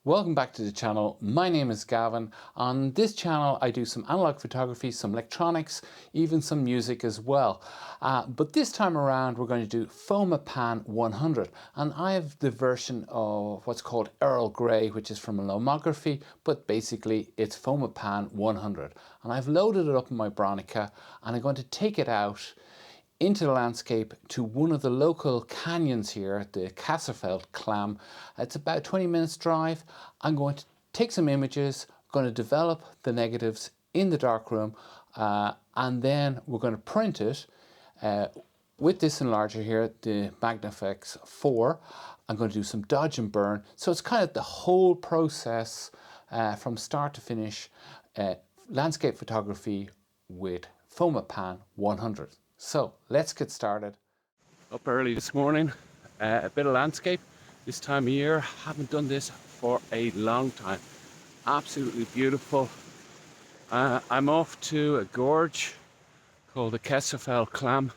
Welcome back to the channel. My name is Gavin. On this channel I do some analog photography, some electronics, even some music as well. But this time around we're going to do Fomapan 100, and I have the version of what's called Earl Grey, which is from a lomography, but basically it's Fomapan 100. And I've loaded it up in my Bronica and I'm going to take it out into the landscape to one of the local canyons here, the Kesselfallklamm. It's about 20 minutes drive. I'm going to take some images, going to develop the negatives in the darkroom, and then we're going to print it with this enlarger here, the Magnafx 4. I'm going to do some dodge and burn. So it's kind of the whole process from start to finish, landscape photography with Fomapan 100. So let's get started. Up early this morning, a bit of landscape this time of year. Haven't done this for a long time. Absolutely beautiful. I'm off to a gorge called the Kesselfallklamm.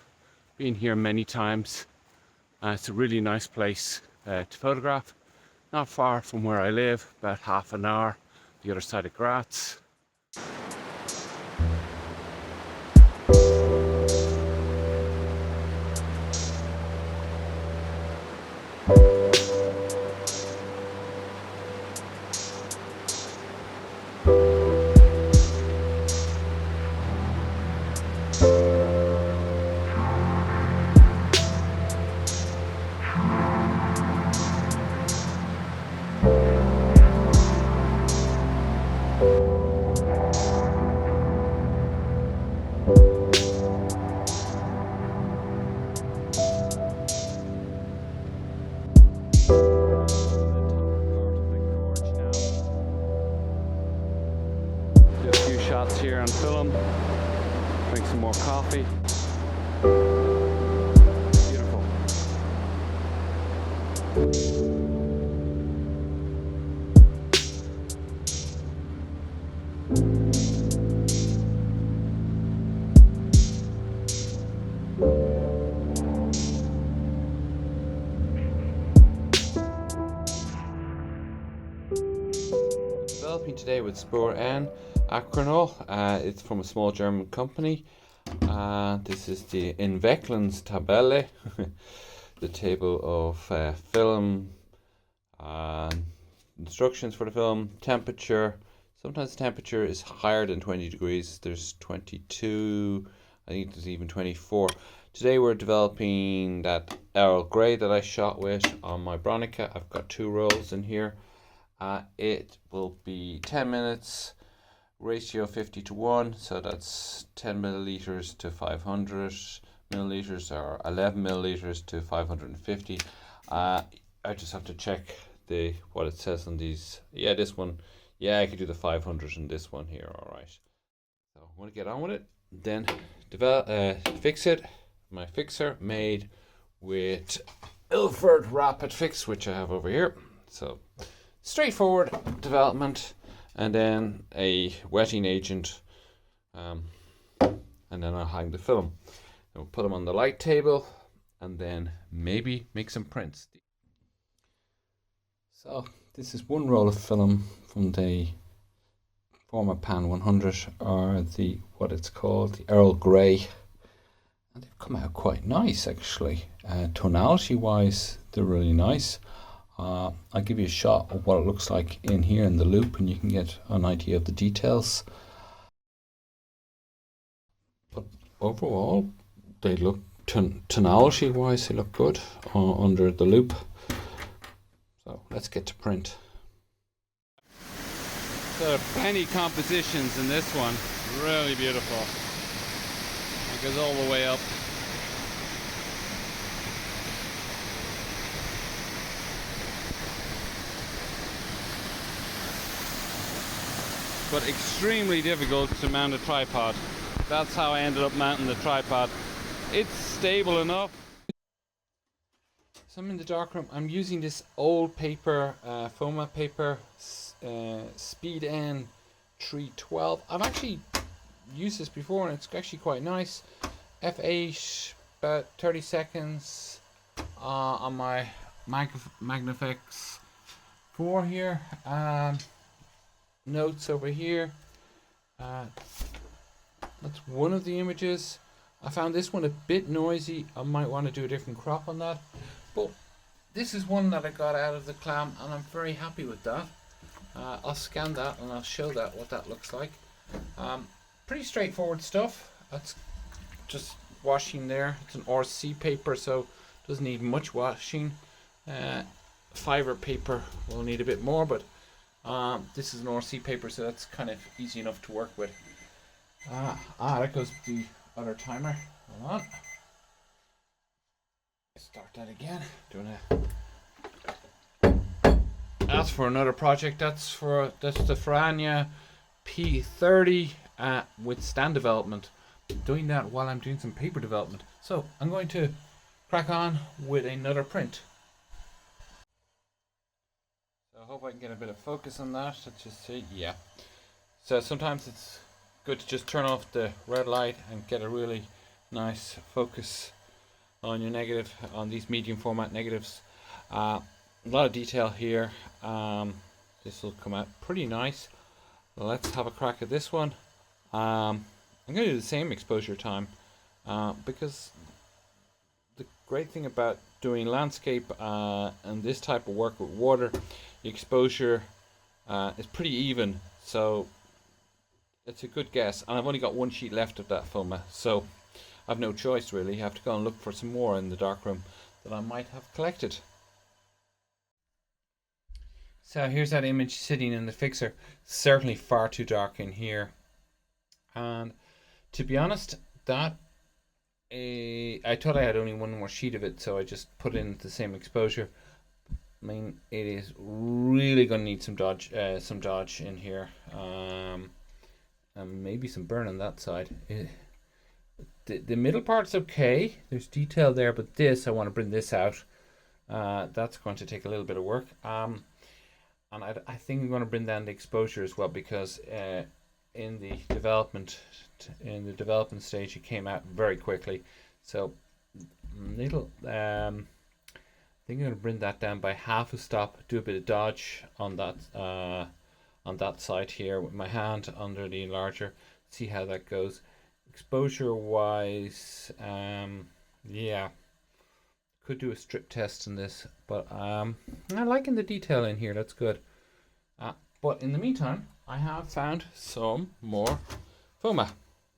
Been here many times. It's a really nice place to photograph. Not far from where I live, about half an hour the other side of Graz. Shots here on film, drink some more coffee. Beautiful. Developing today with Spur N acronol. It's from a small German company. This is the Entwicklungstabelle, the table of film, instructions for the film, temperature. Sometimes the temperature is higher than 20 degrees. There's 22, I think there's even 24. Today we're developing that Earl Grey that I shot with on my Bronica. I've got 2 rolls in here. It will be 10 minutes. Ratio 50:1, so that's 10 milliliters to 500 milliliters, or 11 milliliters to 550. I just have to check what it says on these. Yeah, this one, yeah, I could do the 500 in this one here. All right, so I want to get on with it. Then fix it. My fixer made with Ilford Rapid Fix, which I have over here. So straightforward development. And then a wetting agent, and then I'll hang the film. We'll put them on the light table, and then maybe make some prints. So this is one roll of film from the Fomapan 100, or what it's called, the Earl Grey, and they've come out quite nice actually. Tonality wise, they're really nice. I'll give you a shot of what it looks like in here in the loop, and you can get an idea of the details. But overall, they look, tonality wise, they look good under the loop. So let's get to print. So penny compositions in this one, really beautiful. It goes all the way up. But extremely difficult to mount a tripod. That's how I ended up mounting the tripod. It's stable enough. So I'm in the darkroom. I'm using this old paper, Foma paper, Speed N 312. I've actually used this before and it's actually quite nice. F8, about 30 seconds on my Magnafx before here. Notes over here. That's one of the images. I found this one a bit noisy. I might want to do a different crop on that. But this is one that I got out of the clam and I'm very happy with that. I'll scan that and I'll show that what that looks like. Pretty straightforward stuff. That's just washing there. It's an RC paper, so it doesn't need much washing. Fiber paper will need a bit more, but this is an RC paper, so that's kind of easy enough to work with. That goes with the other timer. Hold on. Start that again. That's for another project. That's the Frania P30 with stand development. I'm doing that while I'm doing some paper development. So I'm going to crack on with another print. So I hope I can get a bit of focus on that. Let's just see. Yeah. So sometimes it's good to just turn off the red light and get a really nice focus on your negative, on these medium format negatives. A lot of detail here. This will come out pretty nice. Let's have a crack at this one. I'm going to do the same exposure time because the great thing about doing landscape and this type of work with water, the exposure is pretty even, so it's a good guess. And I've only got one sheet left of that Foma, so I've no choice really. I have to go and look for some more in the darkroom that I might have collected. So here's that image sitting in the fixer. Certainly far too dark in here. And to be honest, that I thought I had only one more sheet of it, so I just put in the same exposure. I mean, it is really going to need some dodge in here, and maybe some burn on that side. The middle part's okay. There's detail there, but this, I want to bring this out. That's going to take a little bit of work. And I think I'm going to bring down the exposure as well, because in the development stage it came out very quickly. So little I think I'm going to bring that down by half a stop, do a bit of dodge on that side here with my hand under the enlarger, see how that goes. Exposure wise, yeah, could do a strip test in this, but I'm liking the detail in here. That's good. But in the meantime, I have found some more Foma.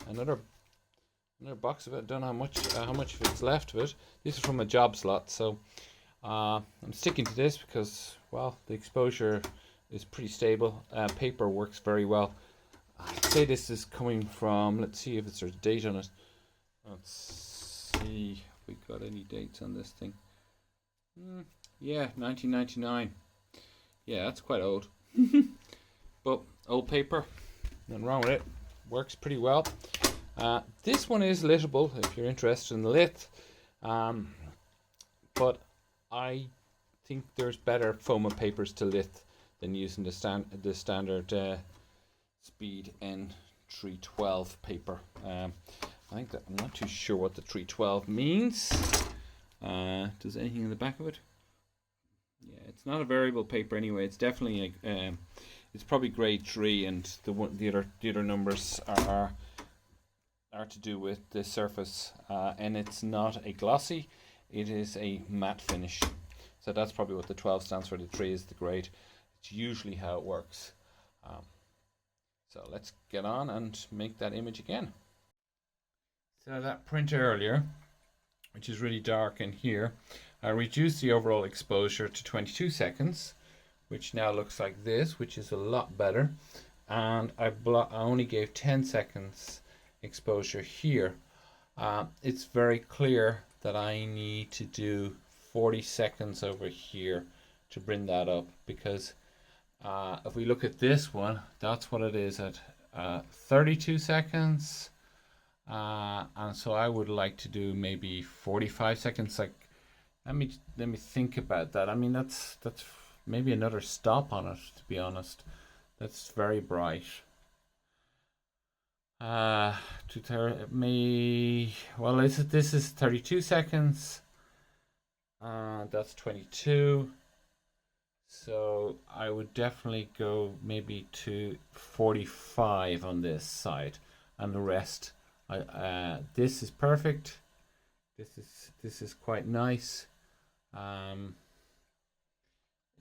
Another box of it. Don't know how much of it's left of it. This is from a job slot, so I'm sticking to this because, well, the exposure is pretty stable. Paper works very well. I'd say this is coming from, let's see if there's a date on it. Let's see if we got any dates on this thing. Yeah, 1999. Yeah, that's quite old. But old paper, nothing wrong with it. Works pretty well. This one is litable if you're interested in the lit. But I think there's better Foma papers to lit than using the standard speed N312 paper. I think that I'm not too sure what the 312 means. Does anything in the back of it? Yeah, it's not a variable paper anyway. It's definitely it's probably grade 3, and the other numbers are to do with the surface, and it's not a glossy. It is a matte finish. So that's probably what the 12 stands for. The 3 is the grade. It's usually how it works. So let's get on and make that image again. So that print earlier, which is really dark in here, I reduced the overall exposure to 22 seconds, which now looks like this, which is a lot better. And I only gave 10 seconds exposure here. It's very clear that I need to do 40 seconds over here to bring that up, because if we look at this one, that's what it is at 32 seconds. And so I would like to do maybe 45 seconds. Like, let me think about that. I mean, that's maybe another stop on it, to be honest. That's very bright. Well, this is 32 seconds. That's 22. So I would definitely go maybe to 45 on this side, and the rest. This is perfect. This is quite nice.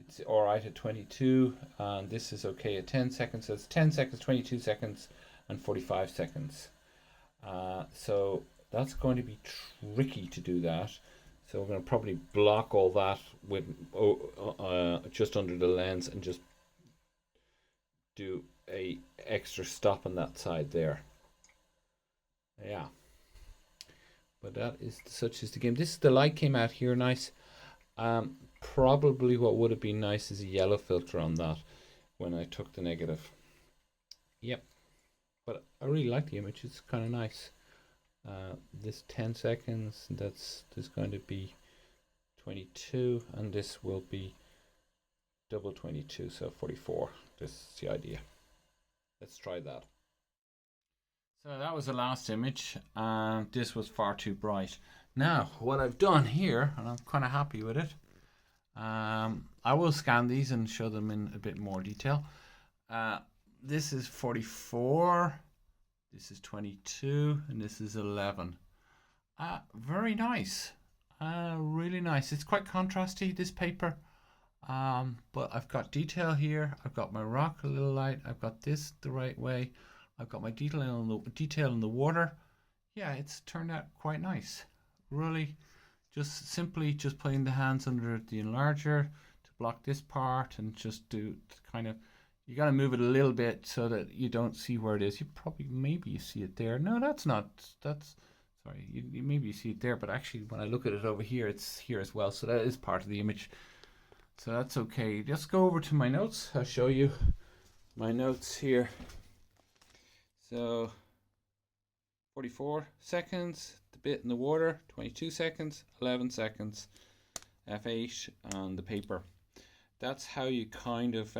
It's all right at 22, and this is okay at 10 seconds. So it's 10 seconds, 22 seconds, and 45 seconds. So that's going to be tricky to do that. So we're going to probably block all that with just under the lens and just do a extra stop on that side there. Yeah. But that is such is the game. This the light came out here nice. Probably what would have been nice is a yellow filter on that when I took the negative. Yep. But I really like the image. It's kind of nice. This 10 seconds, there's going to be 22, and this will be double 22, so 44. This is the idea. Let's try that. So that was the last image, and this was far too bright. Now what I've done here, and I'm kind of happy with it, I will scan these and show them in a bit more detail. This is 44. This is 22, and this is 11. Very nice. Really nice. It's quite contrasty, this paper. But I've got detail here. I've got my rock a little light. I've got this the right way. I've got my detail in the water. Yeah, it's turned out quite nice. Really, simply putting the hands under the enlarger to block this part, and just do kind of. You got to move it a little bit so that you don't see where it is. Maybe you see it there. No, sorry, maybe you see it there, but actually when I look at it over here, it's here as well. So that is part of the image. So that's okay. Just go over to my notes. I'll show you my notes here. So 44 seconds, the bit in the water, 22 seconds, 11 seconds, F8 on the paper. That's how you kind of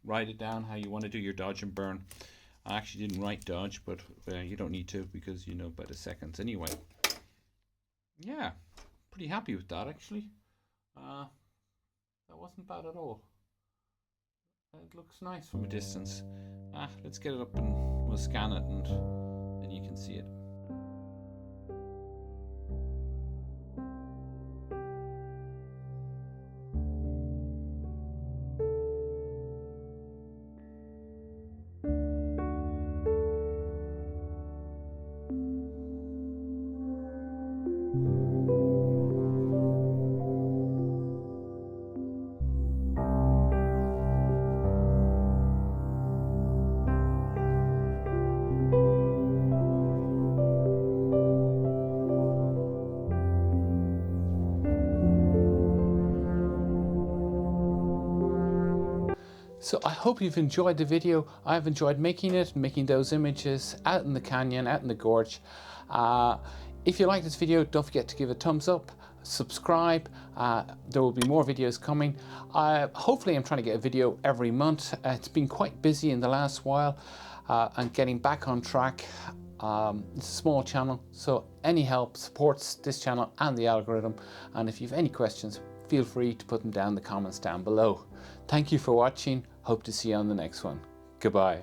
write it down, how you want to do your dodge and burn. I actually didn't write dodge, but you don't need to, because you know by the seconds anyway. Yeah, pretty happy with that actually. That wasn't bad at all. It looks nice from a distance. Let's get it up and we'll scan it, and then you can see it. So I hope you've enjoyed the video. I've enjoyed making those images out in the canyon, out in the gorge. If you like this video, don't forget to give it a thumbs up, subscribe. There will be more videos coming. Hopefully I'm trying to get a video every month. It's been quite busy in the last while, and getting back on track. It's a small channel, so any help supports this channel and the algorithm. And if you have any questions, feel free to put them down in the comments down below. Thank you for watching. Hope to see you on the next one. Goodbye.